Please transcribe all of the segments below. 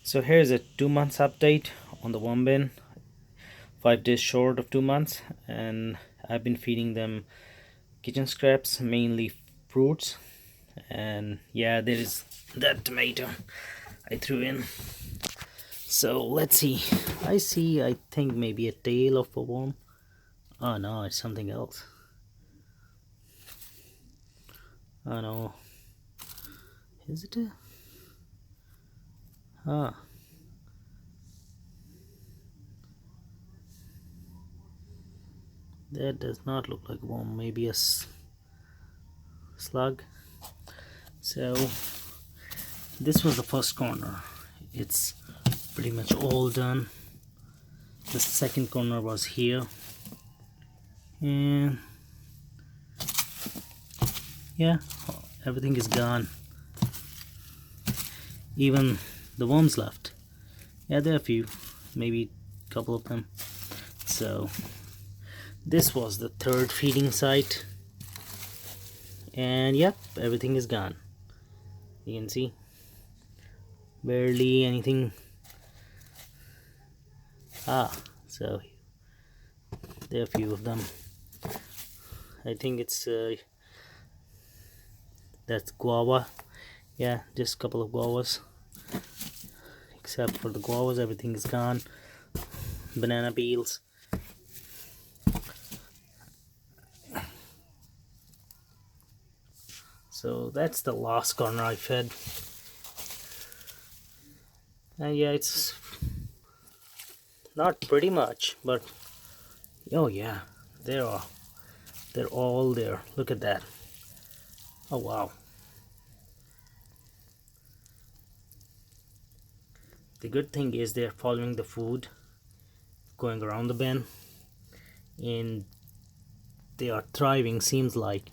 So here's a 2 months update on the Wormbin. 5 days short of 2 months, and I've been feeding them kitchen scraps, mainly fruits. And yeah, there is that tomato I threw in. So let's see. I think maybe a tail of a worm. Oh no, it's something else. Oh no. Is it a. Ah. That does not look like a worm. Maybe a slug. So this was the first corner. It's pretty much all done. The second corner was here, and yeah, everything is gone, even the worms left. Yeah, there are a few, maybe a couple of them. So this was the third feeding site, and yep, everything is gone. You can see barely anything. So there are a few of them. I think it's that's guava. Yeah, just a couple of guavas. Except for the guavas, everything is gone. Banana peels. So that's the last corner I fed. And yeah, it's not pretty much, but oh yeah, they're all there. Look at that. Oh wow. The good thing is they're following the food going around the bin, and they are thriving, seems like.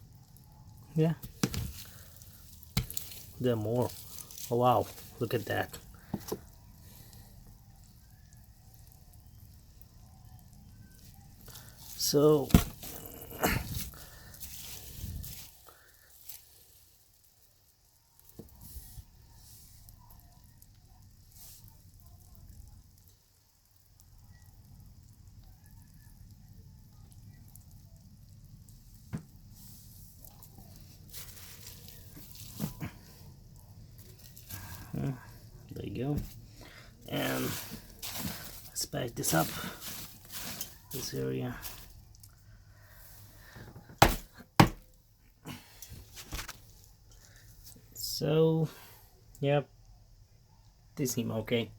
Yeah, there are more. Oh wow, look at that. So there you go. And let's pack this up, this area. So yep, they seem okay,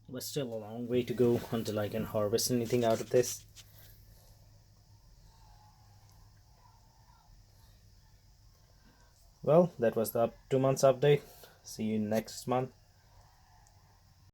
but still a long way to go until I can harvest anything out of this. Well, that was the 2 months update. See you next month.